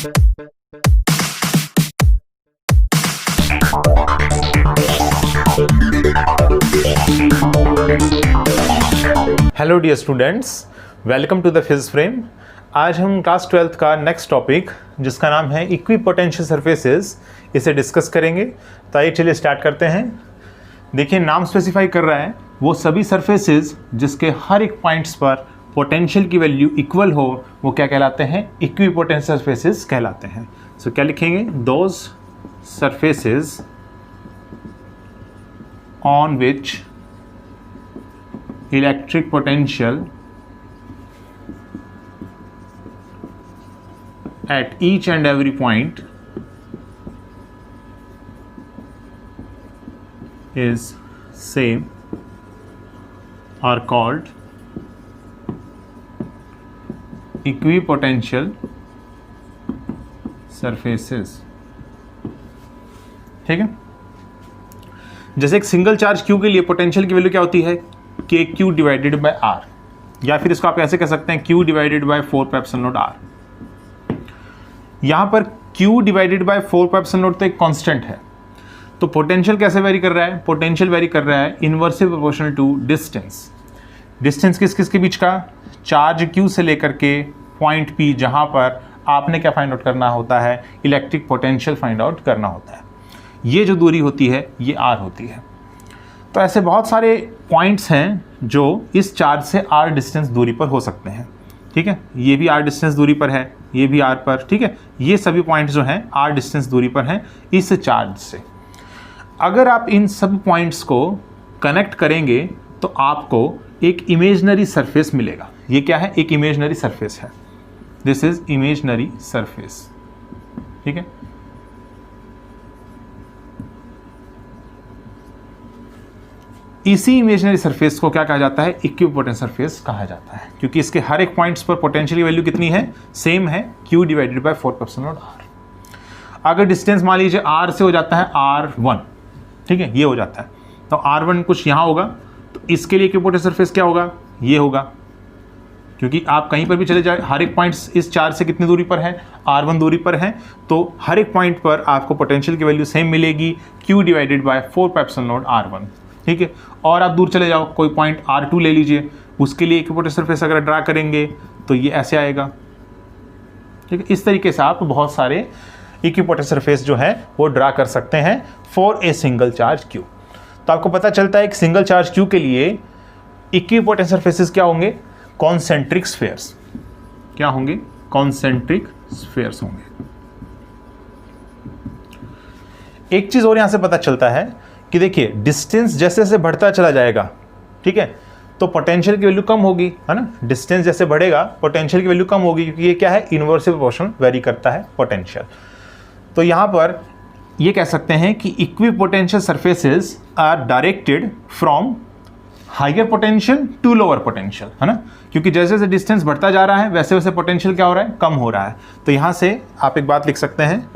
Hello dear students, welcome to the physics frame. आज हम class 12th का next topic जिसका नाम है इक्विपोटेंशियल सरफेसेस, इसे डिस्कस करेंगे। तो आइए चलिए स्टार्ट करते हैं। देखिए, नाम स्पेसिफाई कर रहा है वो सभी सरफेसेस जिसके हर एक पॉइंट्स पर पोटेंशियल की वैल्यू इक्वल हो, वो क्या कहलाते हैं? इक्विपोटेंशियल सरफेसेस कहलाते हैं। सो क्या लिखेंगे? Those surfaces on which electric potential at each and every point is same are called equipotential surfaces। ठीक है, जैसे एक सिंगल चार्ज Q के लिए पोटेंशियल की वैल्यू क्या होती है? KQ डिवाइडेड बाय R, या फिर इसको आप ऐसे कह सकते हैं Q डिवाइडेड बाय 4πε0R। यहां पर Q डिवाइडेड बाय 4πε0 तो एक कांस्टेंट है। तो पोटेंशियल कैसे वेरी कर रहा है? पोटेंशियल वेरी कर रहा है inversely proportional to distance. Distance किस किस के बीच का? चार्ज Q से लेकर के पॉइंट P, जहां पर आपने क्या फाइंड आउट करना होता है? इलेक्ट्रिक पोटेंशियल फाइंड आउट करना होता है। ये जो दूरी होती है ये R होती है। तो ऐसे बहुत सारे पॉइंट्स हैं जो इस चार्ज से R डिस्टेंस दूरी पर हो सकते हैं। ठीक है, ये भी R डिस्टेंस दूरी पर है, ये भी R पर। ठीक है, ये सभी पॉइंट्स जो हैं R डिस्टेंस दूरी पर हैं इस चार्ज से। अगर आप इन सब पॉइंट्स को कनेक्ट करेंगे तो आपको एक इमेजिनरी सरफेस मिलेगा। ये क्या है? एक इमेजिनरी सरफेस है। This is imaginary surface. ठीक है, इसी इमेजिनरी सरफेस को क्या कहा जाता है? इक्विपोटेंशियल सरफेस कहा जाता है, क्योंकि इसके हर एक पॉइंट्स पर पोटेंशियल की वैल्यू कितनी है? सेम है, Q डिवाइडेड बाय 4πε0R। अगर डिस्टेंस मान लीजिए R से हो जाता है R1, ठीक है, ये हो जाता है, तो R1 कुछ यहाँ होगा, तो इसके लिए इक्विपोटेंशियल सरफेस क्या होगा? ये होगा, क्योंकि आप कहीं पर भी चले जाए, हर एक पॉइंट्स इस चार्ज से कितनी दूरी पर है? R1 दूरी पर है, तो हर एक पॉइंट पर आपको पोटेंशियल की वैल्यू सेम मिलेगी, Q डिवाइडेड बाय 4πε0R1। ठीक है, और आप दूर चले जाओ, कोई पॉइंट R2 ले लीजिए, उसके लिए इक्विपोटेंशियल सरफेस अगर ड्रा करेंगे तो ये ऐसे आएगा। ठीक है, इस तरीके से आप बहुत सारे इक्विपोटेंशियल सरफेस जो है वो ड्रा कर सकते हैं for a single charge Q। तो आपको पता चलता है एक सिंगल चार्ज Q के लिए इक्विपोटेंशियल सरफेसेस क्या होंगे? Concentric spheres. क्या होंगे? कॉन्सेंट्रिक स्फीयर्स होंगे। एक चीज और यहां से पता चलता है कि देखिए, डिस्टेंस जैसे जैसे बढ़ता चला जाएगा, ठीक है, तो पोटेंशियल की वैल्यू कम होगी, है ना। डिस्टेंस जैसे बढ़ेगा पोटेंशियल की वैल्यू कम होगी, क्योंकि ये क्या है? इनवर्सली प्रोपोर्शनल वेरी करता है पोटेंशियल। तो यहां पर ये कह सकते हैं कि equipotential surfaces are directed from higher potential to lower potential, है ना, क्योंकि जैसे जैसे डिस्टेंस बढ़ता जा रहा है वैसे वैसे पोटेंशियल क्या हो रहा है? कम हो रहा है। तो यहां से आप एक बात लिख सकते हैं,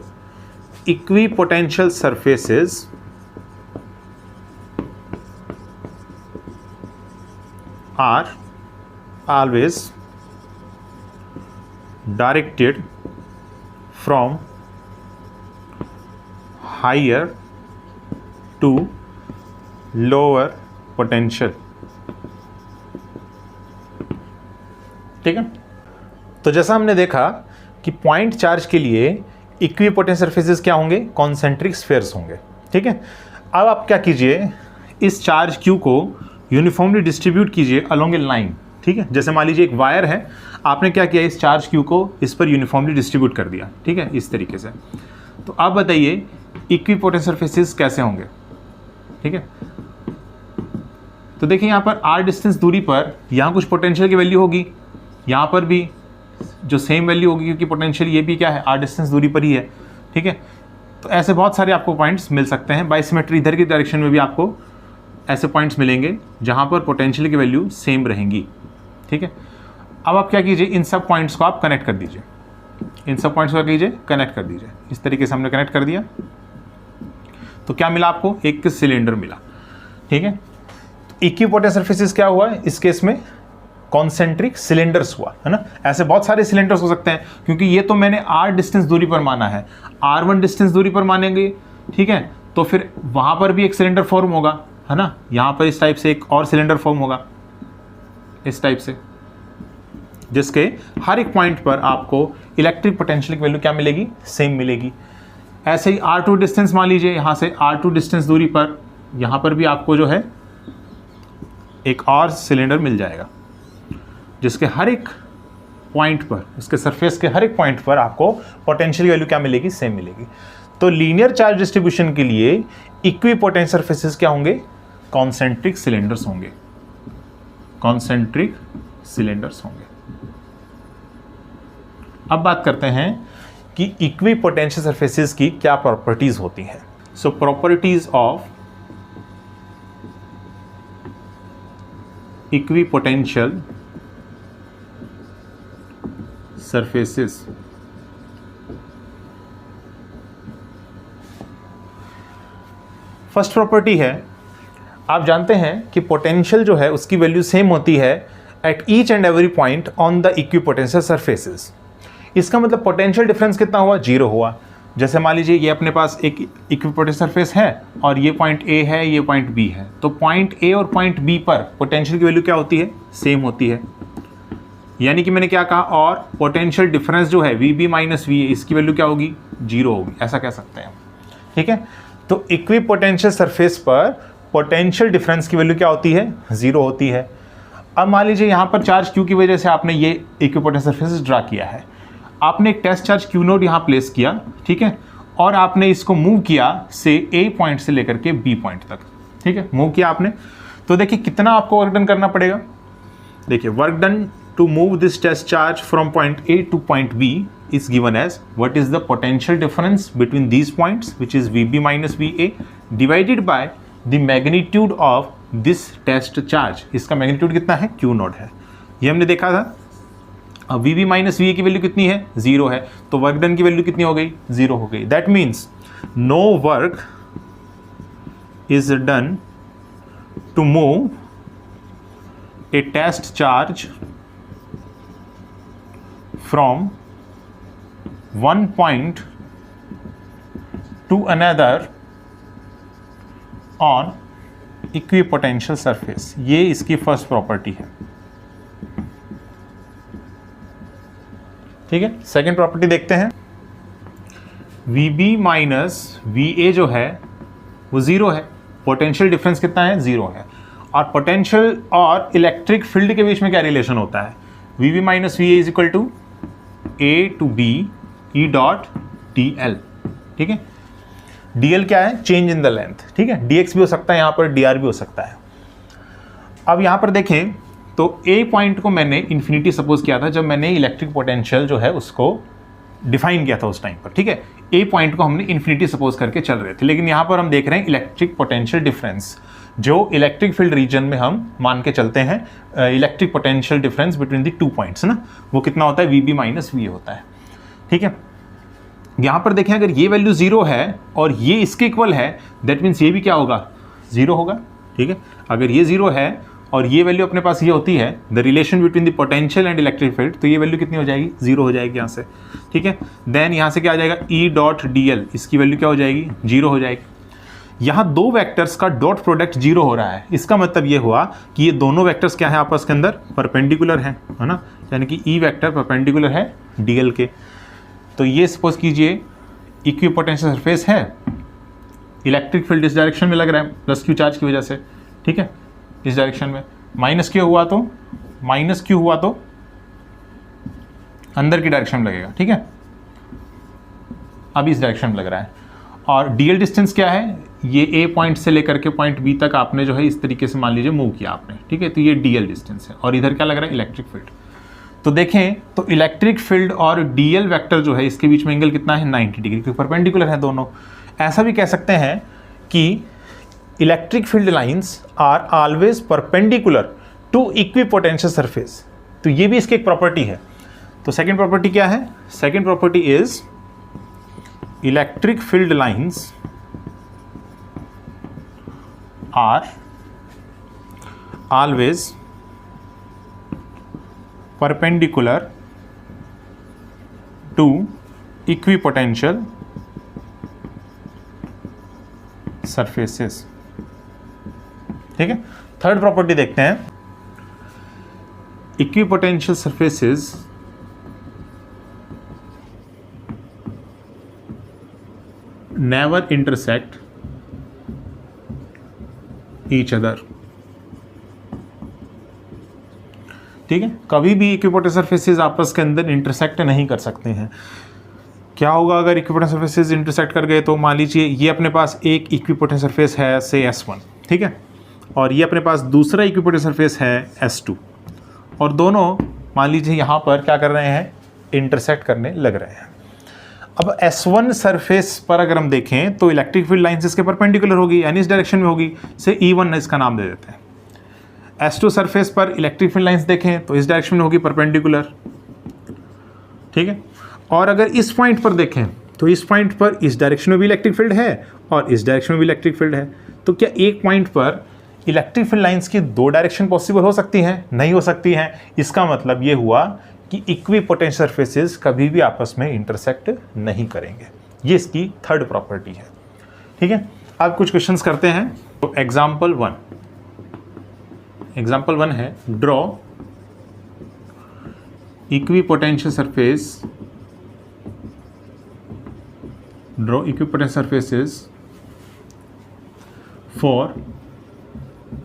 equipotential surfaces are always directed from higher to lower potential। ठीक है, तो जैसा हमने देखा कि पॉइंट चार्ज के लिए इक्विपोटेंशियल सरफेसेस क्या होंगे? कॉन्सेंट्रिक स्फीयर्स होंगे। ठीक है, अब आप क्या कीजिए, इस चार्ज Q को यूनिफॉर्मली डिस्ट्रीब्यूट कीजिए अलोंग ए लाइन। ठीक है, जैसे मान लीजिए एक वायर है, आपने क्या किया? इस चार्ज Q को इस पर यूनिफॉर्मली डिस्ट्रीब्यूट कर दिया। ठीक है, इस तरीके से। तो आप बताइए इक्विपोटेंशियल सरफेसेस कैसे होंगे? ठीक है, तो देखिए यहाँ पर R डिस्टेंस दूरी पर यहाँ कुछ पोटेंशियल की वैल्यू होगी, यहाँ पर भी जो सेम वैल्यू होगी, क्योंकि पोटेंशियल ये भी क्या है? R डिस्टेंस दूरी पर ही है। ठीक है, तो ऐसे बहुत सारे आपको पॉइंट्स मिल सकते हैं। बाय सिमेट्री इधर की डायरेक्शन में भी आपको ऐसे पॉइंट्स मिलेंगे जहां पर पोटेंशियल की वैल्यू सेम रहेंगी। ठीक है, अब आप क्या कीजिए, इन सब पॉइंट्स को आप कनेक्ट कर दीजिए। इन सब पॉइंट्स को कीजिए कनेक्ट कर दीजिए। इस तरीके से हमने कनेक्ट कर दिया, तो क्या मिला आपको? एक सिलेंडर मिला। ठीक है, इक्विपोटेंशियल सरफेसेस क्या हुआ है इस केस में? कॉन्सेंट्रिक सिलेंडर्स हुआ, है ना। ऐसे बहुत सारे सिलेंडर्स हो सकते हैं, क्योंकि ये तो मैंने r डिस्टेंस दूरी पर माना है, r1 डिस्टेंस दूरी पर मानेंगे, ठीक है, तो फिर वहां पर भी एक सिलेंडर फॉर्म होगा, है ना। यहां पर इस टाइप से एक और सिलेंडर फॉर्म होगा, इस टाइप से, जिसके हर एक पॉइंट पर आपको इलेक्ट्रिक पोटेंशियल की वैल्यू क्या मिलेगी, सेम मिलेगी। ऐसे ही r2 डिस्टेंस मान लीजिए, यहां से r2 डिस्टेंस दूरी पर यहां पर भी आपको जो है एक और सिलेंडर मिल जाएगा, जिसके हर एक पॉइंट पर, इसके सरफेस के हर एक पॉइंट पर आपको पोटेंशियल की वैल्यू क्या मिलेगी, सेम मिलेगी। तो लीनियर चार्ज डिस्ट्रीब्यूशन के लिए इक्विपोटेंट सरफेसेस क्या होंगे, कॉन्सेंट्रिक सिलेंडर्स होंगे, कॉन्सेंट्रिक सिलेंडर्स होंगे। अब बात करते हैं कि इक्विपोटेंशियल सरफेसेस की क्या प्रॉपर्टीज होती हैं। So properties of equipotential surfaces. First property है, आप जानते हैं कि पोटेंशियल जो है उसकी वैल्यू सेम होती है at each and every point on the equipotential surfaces. इसका मतलब पोटेंशियल डिफरेंस कितना हुआ, 0 हुआ। जैसे मान लीजिए ये अपने पास एक इक्विपोटेंशियल सरफेस है और ये पॉइंट A है, ये पॉइंट B है, तो पॉइंट A और पॉइंट B पर पोटेंशियल की वैल्यू क्या होती है, सेम होती है। यानी कि मैंने क्या कहा, और पोटेंशियल डिफरेंस जो है VB माइनस VA, इसकी वैल्यू क्या होगी, 0 होगी, ऐसा कह सकते हैं, ठीक है। तो इक्विपोटेंशियल सरफेस पर पोटेंशियल डिफरेंस की वैल्यू क्या होती है, 0 होती है। अब मान लीजिए यहाँ पर चार्ज Q की वजह से आपने ये इक्विपोटेंशियल सरफेस ड्रा किया है, आपने एक टेस्ट चार्ज Q नोड यहाँ प्लेस किया, ठीक है, और आपने इसको मूव किया से A पॉइंट से लेकर के B पॉइंट तक, ठीक है, मूव किया आपने। तो देखिए कितना आपको वर्क डन करना पड़ेगा, देखिए work done to move this test charge from point A to point B is given as what is the potential difference between these points, which is VB minus VA divided by the magnitude of this test charge। इसका magnitude कितना है, Q node है, ये हमने देखा था। अब VB minus VA की वैल्यू कितनी है, 0 है, तो वर्क डन की वैल्यू कितनी हो गई, 0 हो गई। That means no work is done to move a test charge from one point to another on equipotential surface. ये इसकी फर्स्ट प्रॉपर्टी है, ठीक है। सेकेंड प्रॉपर्टी देखते हैं, VB माइनस VA जो है वो 0 है, पोटेंशियल डिफरेंस कितना है, 0 है। और पोटेंशियल और इलेक्ट्रिक फील्ड के बीच में क्या रिलेशन होता है, VB minus VA is equal to A to B E dot DL, ठीक है। DL क्या है, चेंज इन द लेंथ, ठीक है, dx भी हो सकता है यहाँ पर, dr भी हो सकता है। अब यहाँ पर देखें तो A पॉइंट को मैंने इन्फिनिटी सपोज किया था जब मैंने इलेक्ट्रिक पोटेंशियल जो है उसको डिफाइन किया था उस टाइम पर, ठीक है। A पॉइंट को हमने इन्फिनिटी सपोज करके चल रहे थे, लेकिन यहाँ पर हम देख रहे हैं इलेक्ट्रिक पोटेंशियल डिफरेंस, जो इलेक्ट्रिक फील्ड रीजन में हम मान के चलते हैं electric potential difference between the 2 points ना, वो कितना होता है, VB माइनस VA होता है, ठीक है। यहां पर देखें अगर ये वैल्यू 0 है और ये इसके इक्वल है, दैट मीन्स ये भी क्या होगा, 0 होगा, ठीक है। अगर ये 0 है और ये वैल्यू अपने पास ये होती है, the relation between the potential and electric field, तो ये वैल्यू कितनी हो जाएगी, 0 हो जाएगी यहाँ से, ठीक है। देन यहाँ से क्या आ जाएगा, E डॉट DL, इसकी वैल्यू क्या हो जाएगी, 0 हो जाएगी। यहाँ दो वेक्टर्स का डॉट प्रोडक्ट 0 हो रहा है, इसका मतलब ये हुआ कि ये दोनों वेक्टर्स क्या है आपस के अंदर, परपेंडिकुलर है ना, यानी कि E वेक्टर परपेंडिकुलर है DL के। तो ये सपोज कीजिए इक्विपोटेंशियल सरफेस है, इलेक्ट्रिक फील्ड इस डायरेक्शन में लग रहा है प्लस Q चार्ज की वजह से, ठीक है, इस डायरेक्शन में, माइनस Q हुआ तो अंदर की डायरेक्शन में लगेगा, ठीक है, अब इस डायरेक्शन में लग रहा है। और DL डिस्टेंस क्या है, ये A पॉइंट से लेकर के पॉइंट B तक आपने जो है इस तरीके से मान लीजिए मूव किया आपने, ठीक है, तो ये DL डिस्टेंस है। और इधर क्या लग रहा है, इलेक्ट्रिक फील्ड। तो देखें तो इलेक्ट्रिक फील्ड और DL वेक्टर जो है इसके बीच में एंगल कितना है, 90 डिग्री, क्योंकि परपेंडिकुलर है दोनों। ऐसा भी कह सकते हैं कि electric field lines are always perpendicular to equipotential surface, तो ये भी इसकी एक प्रॉपर्टी है। तो सेकंड प्रॉपर्टी क्या है, second property is electric field lines are always perpendicular to equipotential surfaces. ठीक है, थर्ड प्रॉपर्टी देखते हैं। Equipotential surfaces never intersect each other. ठीक है, कभी भी इक्विपोटेंशियल सरफेसेस आपस के अंदर इंटरसेक्ट नहीं कर सकते हैं। क्या होगा अगर इक्विपोटेंशियल सरफेसेस इंटरसेक्ट कर गए? तो मान लीजिए ये अपने पास एक इक्विपोटेंशियल सरफेस है से S1, ठीक है, और ये अपने पास दूसरा इक्विपोटेंशियल सरफेस है S2, और दोनों मान लीजिए यहाँ पर क्या कर रहे हैं, इंटरसेक्ट करने लग रहे हैं। अब S1 सरफेस पर अगर हम देखें तो इलेक्ट्रिक फील्ड लाइंस इसके परपेंडिकुलर होगी, यानी इस डायरेक्शन में होगी, से E1 इसका नाम दे देते हैं। S2 सरफेस पर इलेक्ट्रिक फील्ड लाइंस देखें तो इस डायरेक्शन में होगी, परपेंडिकुलर। ठीक है, और अगर इस पॉइंट पर देखें तो इस पॉइंट पर इस डायरेक्शन में भी इलेक्ट्रिक फील्ड है और इस डायरेक्शन में भी इलेक्ट्रिक फील्ड है। तो क्या एक पॉइंट पर इलेक्ट्रिक फील्ड लाइंस की दो डायरेक्शन पॉसिबल हो सकती हैं? नहीं हो सकती हैं। इसका मतलब ये हुआ कि इक्विपोटेंशियल सरफेसेस कभी भी आपस में इंटरसेक्ट नहीं करेंगे। ये इसकी थर्ड प्रॉपर्टी है। ठीक है, अब कुछ क्वेश्चंस करते हैं। तो एग्जाम्पल 1 है, draw equipotential surface, draw equipotential surfaces for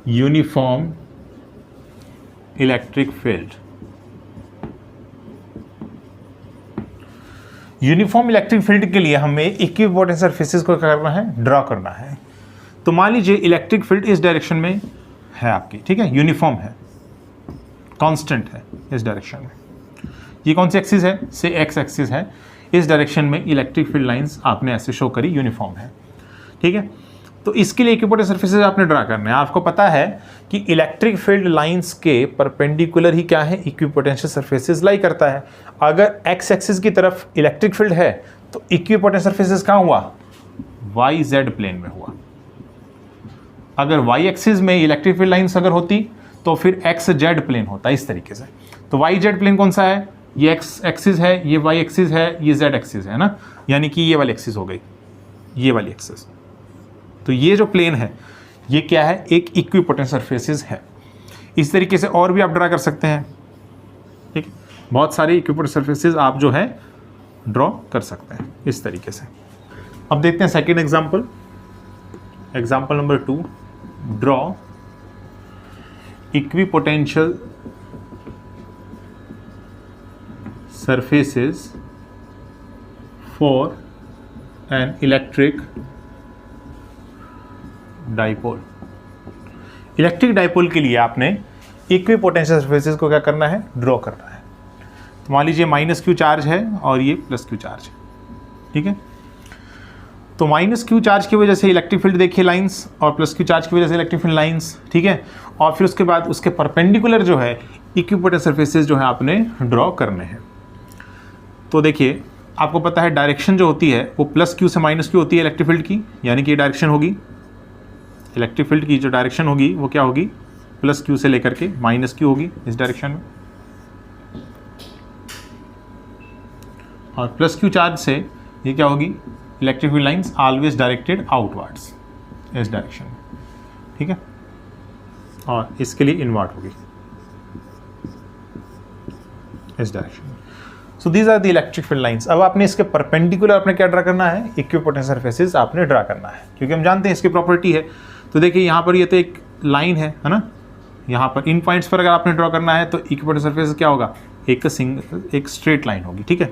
uniform electric field. Uniform electric field के लिए हमें इक्विपोटेंशियल सरफेसेस को क्या करना है, ड्रॉ करना है। तो मान लीजिए इलेक्ट्रिक फील्ड इस डायरेक्शन में है आपकी, ठीक है, यूनिफॉर्म है, कांस्टेंट है इस डायरेक्शन में। ये कौन सी एक्सिस है, से एक्स एक्सिस है। इस डायरेक्शन में इलेक्ट्रिक फील्ड लाइंस आपने ऐसे शो करी, यूनिफॉर्म है। ठीक है, तो इसके लिए इक्विपोटेंशियल सरफेसेस आपने ड्रा करना है। आपको पता है कि इलेक्ट्रिक फील्ड लाइंस के परपेंडिकुलर ही क्या है, इक्विपोटेंशियल सरफेसेस लाई करता है। अगर एक्स एक्सिस की तरफ इलेक्ट्रिक फील्ड है तो इक्विपोटेंशियल सरफेसेस कहाँ हुआ, वाई जेड प्लेन में हुआ। अगर वाई एक्सिस में इलेक्ट्रिक फील्ड लाइंस अगर होती तो फिर एक्स जेड प्लेन होता, इस तरीके से। तो वाई जेड प्लेन कौन सा है, ये एक्स एक्सिस है, ये वाई एक्सिस है, ये जेड एक्सिस है ना, यानी कि ये वाली एक्सिस हो गई, ये वाली एक्सिस। तो ये जो प्लेन है ये क्या है, एक इक्विपोटेंशियल सरफेसेस है। इस तरीके से और भी आप ड्रा कर सकते हैं। ठीक, बहुत सारे इक्विपोटेंशियल सरफेसेस आप जो है ड्रॉ कर सकते हैं इस तरीके से। अब देखते हैं second example, example number 2, draw equipotential surfaces for an electric dipole. Electric dipole के लिए आपने इक्विपोटेंशियल सरफेसेस को क्या करना है, ड्रॉ करना है। तो मान लीजिए -q चार्ज है और ये +q चार्ज है। ठीक है, तो -q चार्ज की वजह से इलेक्ट्रिक फील्ड देखिए लाइंस, और +q चार्ज की वजह से इलेक्ट्रिक फील्ड लाइंस। ठीक है, और फिर उसके बाद उसके परपेंडिकुलर जो है इक्विपोटेंशियल सरफेसेस जो है आपने ड्रॉ करने हैं। तो देखिए आपको पता है डायरेक्शन जो होती है वो +q से -q होती है इलेक्ट्रिक फील्ड की, यानी कि डायरेक्शन होगी, इलेक्ट्रिक फील्ड की जो डायरेक्शन होगी वो क्या होगी, +q से लेकर के -q होगी इस डायरेक्शन में। और +q चार्ज से ये क्या होगी, electric field lines always directed outwards इस डायरेक्शन में। ठीक है, और इसके लिए इनवर्ट होगी इस डायरेक्शन में। So these are the electric field lines. अब आपने इसके परपेंडिकुलर आपने क्या ड्रा करना है, इक्विपोटेंशियल सरफेसेस आपने ड्रा करना है, क्योंकि हम जानते हैं इसकी प्रॉपर्टी है। तो देखिए यहाँ पर ये तो एक लाइन है ना, यहाँ पर इन पॉइंट्स पर अगर आपने ड्रॉ करना है तो इक्विपोटेंशियल सरफेस क्या होगा, एक स्ट्रेट लाइन होगी। ठीक है,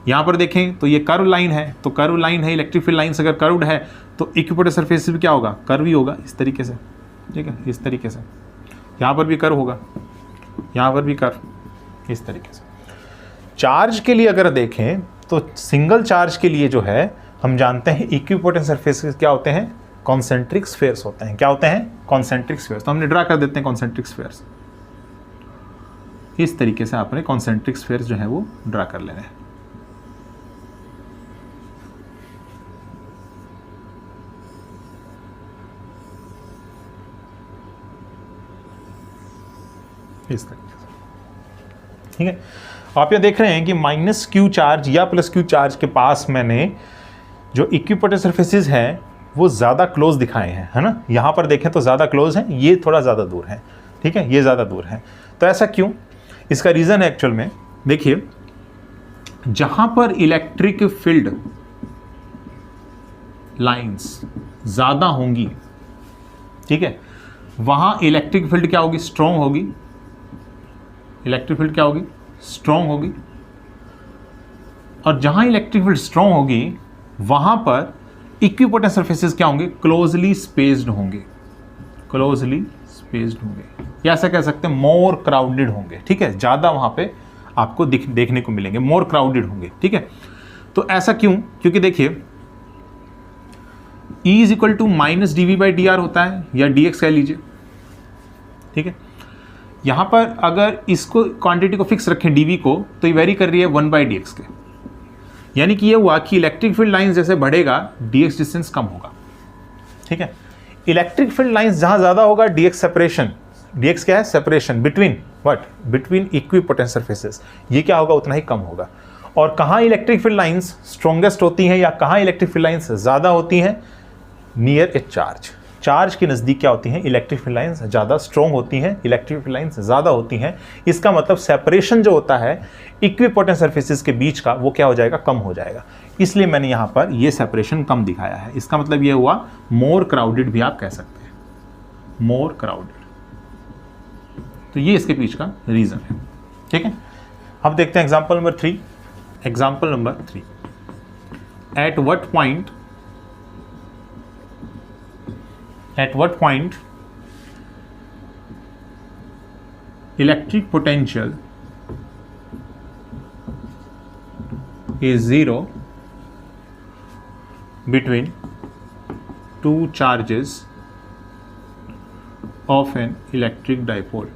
यहाँ पर देखें तो ये कर्व लाइन है, तो कर्व लाइन है, इलेक्ट्रिक फील्ड लाइन्स अगर कर्व्ड है तो इक्विपोटेंशियल सरफेस भी क्या होगा, कर्व ही होगा इस तरीके से। ठीक है, इस तरीके से यहाँ पर भी कर्व होगा, यहाँ पर भी कर्व, इस तरीके से। चार्ज के लिए अगर देखें तो सिंगल चार्ज के लिए जो है हम जानते हैं इक्विपोटेंशियल सरफेसेस क्या होते हैं, कॉन्सेंट्रिक स्फीयर्स होते हैं। क्या होते हैं, कॉन्सेंट्रिक स्फीयर्स। तो हमने ड्रा कर देते हैं कॉन्सेंट्रिक स्फीयर्स। इस तरीके से आपने कॉन्सेंट्रिक स्फीयर्स जो है वो ड्रा कर लेने हैं। इस तरीके से। ठीक है। आप ये देख रहे हैं कि माइनस क्यू चार्ज या प्लस क्यू चार्ज के पास मैंने जो इक्विपोटेंट सरफेसेस हैं वो ज़्यादा क्लोज दिखाए हैं, है ना। यहाँ पर देखें तो ज़्यादा क्लोज हैं, ये थोड़ा ज़्यादा दूर है, ठीक है, ये ज़्यादा दूर है। तो ऐसा क्यों? इसका रीज़न है एक्चुअल में, देखिए जहाँ पर इलेक्ट्रिक फील्ड लाइंस ज़्यादा होंगी, ठीक है, वहाँ इलेक्ट्रिक फील्ड क्या होगी? स्ट्रॉन्ग होगी। इलेक्ट्रिक फील्ड क्या होगी? स्ट्रॉन्ग होगी। और जहाँ इलेक्ट्रिक फील्ड स्ट्रॉन्ग होगी वहाँ पर इक्विपोटेंट सरफेसेस क्या होंगे? क्लोजली स्पेस्ड होंगे। क्लोजली स्पेस्ड होंगे, या ऐसा कह सकते हैं मोर क्राउडेड होंगे, ठीक है, ज़्यादा वहाँ पे आपको देखने को मिलेंगे, मोर क्राउडेड होंगे, ठीक है। तो ऐसा क्यों? क्योंकि देखिए E is equal to minus D V by D R होता है, या डी एक्स कह लीजिए, ठीक है। यहाँ पर अगर इसको क्वांटिटी को फिक्स रखें डी वी को, तो ये वेरी कर रही है 1 बाई डी एक्स के, यानी कि ये हुआ कि इलेक्ट्रिक फील्ड लाइंस जैसे बढ़ेगा डी एक्स डिस्टेंस कम होगा, ठीक है। इलेक्ट्रिक फील्ड लाइंस जहाँ ज़्यादा होगा d x separation, d x क्या है? Separation between what? Between equipotent surfaces, ये क्या होगा? उतना ही कम होगा। और कहाँ इलेक्ट्रिक फील्ड लाइंस स्ट्रॉन्गेस्ट होती हैं या कहाँ इलेक्ट्रिक फील्ड लाइंस ज़्यादा होती हैं? नियर ए चार्ज, चार्ज के नज़दीक क्या होती हैं? इलेक्ट्रिक फील्ड लाइंस ज़्यादा स्ट्रॉन्ग होती हैं, इलेक्ट्रिक फील्ड लाइंस ज़्यादा होती हैं। इसका मतलब सेपरेशन जो होता है इक्विपोटेंट सरफेसेस के बीच का, वो क्या हो जाएगा? कम हो जाएगा। इसलिए मैंने यहाँ पर ये सेपरेशन कम दिखाया है। इसका मतलब ये हुआ मोर क्राउडेड भी आप कह सकते हैं, मोर क्राउडेड। तो ये इसके पीछे का रीज़न है, ठीक है। अब देखते हैं example number 3। Example number 3, at what point electric potential is zero between two charges of an electric dipole।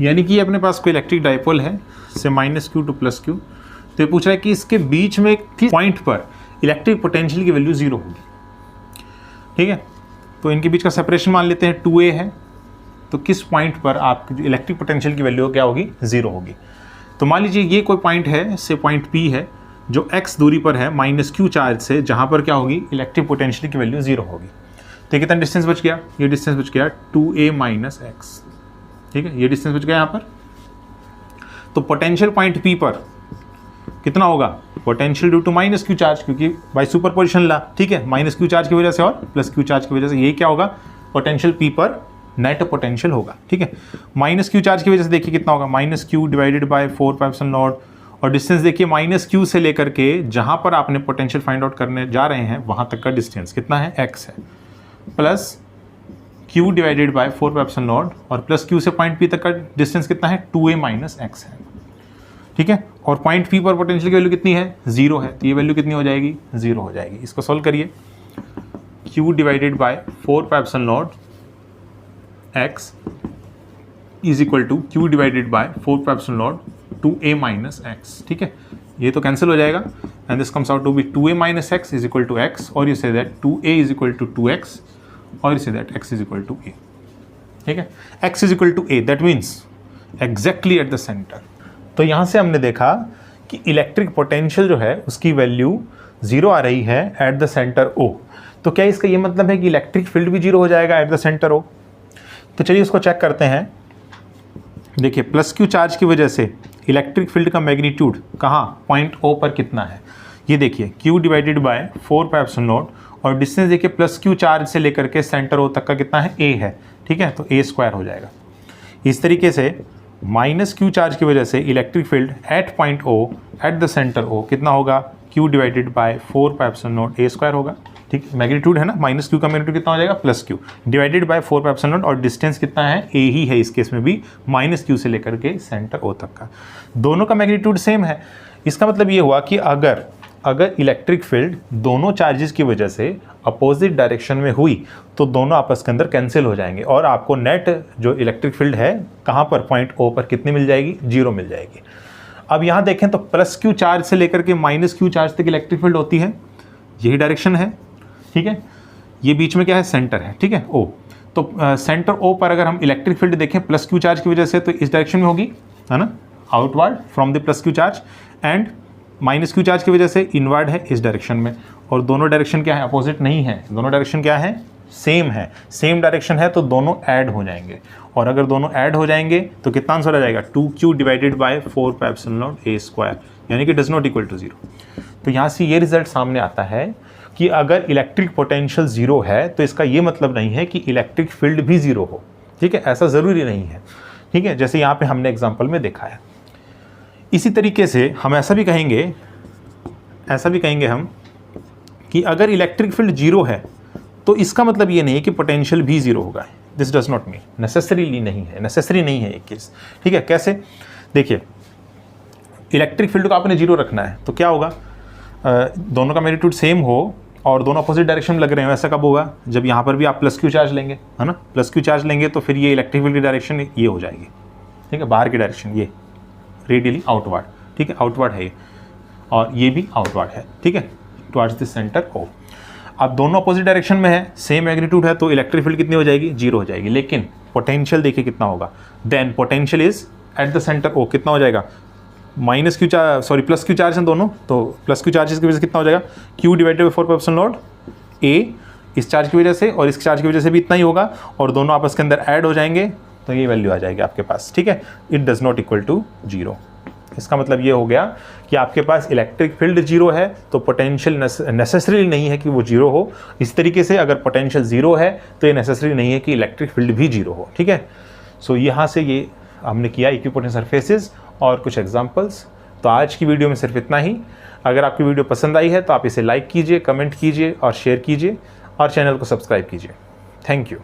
यानी कि अपने पास कोई इलेक्ट्रिक डाइपोल है से minus Q two plus Q, तो ये पूछ रहा है कि इसके बीच में किस पॉइंट पर इलेक्ट्रिक पोटेंशियल की वैल्यू जीरो होगी, ठीक है। तो इनके बीच का सेपरेशन मान लेते हैं 2a है, तो किस पॉइंट पर आपकी इलेक्ट्रिक पोटेंशियल की वैल्यू क्या होगी? जीरो होगी। तो मान लीजिए ये कोई पॉइंट है, से पॉइंट P है जो x दूरी पर है माइनस क्यू चार्ज से, जहाँ पर क्या होगी? इलेक्ट्रिक पोटेंशियल की वैल्यू जीरो होगी। तो कितना डिस्टेंस बच गया? ये डिस्टेंस बच गया 2a माइनस एक्स, ठीक है, ये डिस्टेंस बच गया यहाँ पर। तो पोटेंशियल पॉइंट P पर कितना होगा? Potential due to minus Q charge, क्योंकि बाय सुपरपोजिशन ला, ठीक है, माइनस क्यू चार्ज की वजह से और प्लस क्यू चार्ज की वजह से, ये क्या होगा? पोटेंशियल P पर नेट पोटेंशियल होगा, ठीक है। माइनस क्यू चार्ज की वजह से देखिए कितना होगा? माइनस क्यू डिवाइडेड बाय 4πε0, और डिस्टेंस देखिए माइनस क्यू से लेकर के जहाँ पर आपने पोटेंशियल फाइंड आउट करने जा रहे हैं वहाँ तक का डिस्टेंस कितना है? x है, प्लस q डिवाइडेड बाय 4πε0, और प्लस q से पॉइंट P तक का डिस्टेंस कितना है? 2a माइनस एक्स है, ठीक है। और पॉइंट P पर पोटेंशियल की वैल्यू कितनी है? जीरो है, तो ये वैल्यू कितनी हो जाएगी? जीरो हो जाएगी। इसको सॉल्व करिए, q divided by 4πε0 x is equal to q divided by 4πε0 2a minus x, ठीक है। ये तो कैंसिल हो जाएगा, and this comes out to be 2a minus x is equal to x, और you say that 2a is equal to 2x, और you say that x is equal to a, ठीक है। x is equal to a, that means exactly at the centre. तो यहाँ से हमने देखा कि इलेक्ट्रिक पोटेंशियल जो है उसकी वैल्यू जीरो आ रही है एट द सेंटर O। तो क्या इसका ये मतलब है कि इलेक्ट्रिक फील्ड भी जीरो हो जाएगा एट द सेंटर O? तो चलिए उसको चेक करते हैं। देखिए प्लस क्यू चार्ज की वजह से इलेक्ट्रिक फील्ड का मैग्नीट्यूड कहाँ? पॉइंट O पर कितना है? ये देखिए q डिवाइडेड बाय 4πε0, और डिस्टेंस देखिए प्लस क्यू चार्ज से लेकर के सेंटर O तक का कितना है? a है, ठीक है, तो a स्क्वायर हो जाएगा। इस तरीके से माइनस क्यू चार्ज की वजह से electric field at point O at the centre O कितना होगा? q divided by 4πε0 a square होगा, ठीक, मैग्नीट्यूड है ना, माइनस क्यू का मैग्नीट्यूड कितना हो जाएगा? प्लस क्यू डिवाइडेड बाय 4πε0, और डिस्टेंस कितना है? a ही है इस केस में भी, माइनस क्यू से लेकर के सेंटर O तक का, दोनों का मैग्नीट्यूड सेम है। इसका मतलब ये हुआ कि अगर इलेक्ट्रिक फील्ड दोनों चार्जेस की वजह से अपोजिट डायरेक्शन में हुई तो दोनों आपस के अंदर कैंसिल हो जाएंगे, और आपको नेट जो इलेक्ट्रिक फील्ड है कहाँ पर? पॉइंट O पर कितनी मिल जाएगी? जीरो मिल जाएगी। अब यहाँ देखें तो प्लस क्यू चार्ज से लेकर के माइनस क्यू चार्ज तक इलेक्ट्रिक फील्ड होती है, यही डायरेक्शन है, ठीक है। ये बीच में क्या है? सेंटर है, ठीक है, O। तो सेंटर ओ पर अगर हम इलेक्ट्रिक फील्ड देखें प्लस क्यू चार्ज की वजह से, तो इस डायरेक्शन में होगी, है ना, outward from the plus Q charge, and minus Q charge की वजह से इनवर्ड है इस डायरेक्शन में। और दोनों डायरेक्शन क्या है, अपोजिट नहीं है, दोनों डायरेक्शन क्या है, सेम है, सेम डायरेक्शन है, तो दोनों ऐड हो जाएंगे। और अगर दोनों ऐड हो जाएंगे तो कितना आंसर आ जाएगा, 2q डिवाइडेड बाय 4πε0a², यानी कि डज नॉट इक्वल टू 0। तो यहाँ से ये रिजल्ट सामने आता है कि अगर इलेक्ट्रिक पोटेंशियल जीरो है तो इसका ये मतलब नहीं है कि इलेक्ट्रिक फील्ड भी जीरो हो, ठीक है, ऐसा ज़रूरी नहीं है, ठीक है, जैसे यहाँ पे हमने एग्जांपल में देखा है। इसी तरीके से हम ऐसा भी कहेंगे हम कि अगर इलेक्ट्रिक फील्ड जीरो है तो इसका मतलब ये नहीं है कि पोटेंशियल भी जीरो होगा। This does not mean, necessary नहीं है एक केस, ठीक है। कैसे, देखिए इलेक्ट्रिक फील्ड को आपने जीरो रखना है तो क्या होगा, दोनों का मैग्नीट्यूड सेम हो और दोनों अपोजिट डायरेक्शन में लग रहे हैं, ऐसा कब होगा, जब यहाँ पर भी आप प्लस क्यू चार्ज लेंगे, है ना, प्लस क्यू चार्ज लेंगे तो फिर ये इलेक्ट्रिक फील्ड की डायरेक्शन ये हो जाएगी, ठीक है, बाहर की डायरेक्शन ये रेडियली आउटवर्ड, ठीक है, आउटवर्ड है ये, और ये भी आउटवर्ड है, ठीक है, टुवर्ड्स द सेंटर ओ। अब दोनों अपोजिट डायरेक्शन में है, सेम मैग्नीट्यूड है, तो इलेक्ट्रिक फील्ड कितनी हो जाएगी, जीरो हो जाएगी। लेकिन पोटेंशियल देखिए कितना होगा, then potential is at the centre O, कितना हो जाएगा, minus Q charge, sorry plus Q charge हैं दोनों, तो प्लस क्यू चार्जेस की वजह से कितना हो जाएगा, q डिवाइडेड बाई 4πε0 a, इस चार्ज की वजह से और इस चार्ज की वजह से भी इतना ही होगा, और दोनों आपस के अंदर ऐड हो जाएंगे तो ये वैल्यू आ जाएगी आपके पास, ठीक है। It does not equal to 0। इसका मतलब ये हो गया कि आपके पास इलेक्ट्रिक फील्ड जीरो है तो पोटेंशियल नेसेसरी नहीं है कि वो जीरो हो। इस तरीके से अगर पोटेंशियल जीरो है तो ये नेसेसरी नहीं है कि इलेक्ट्रिक फील्ड भी जीरो हो, ठीक है। सो यहाँ से ये हमने किया इक्विपोटेंट सरफेसेस और कुछ एग्जांपल्स। तो आज की वीडियो में सिर्फ इतना ही। अगर आपकी वीडियो पसंद आई है तो आप इसे लाइक कीजिए, कमेंट कीजिए और शेयर कीजिए और चैनल को सब्सक्राइब कीजिए। Thank you.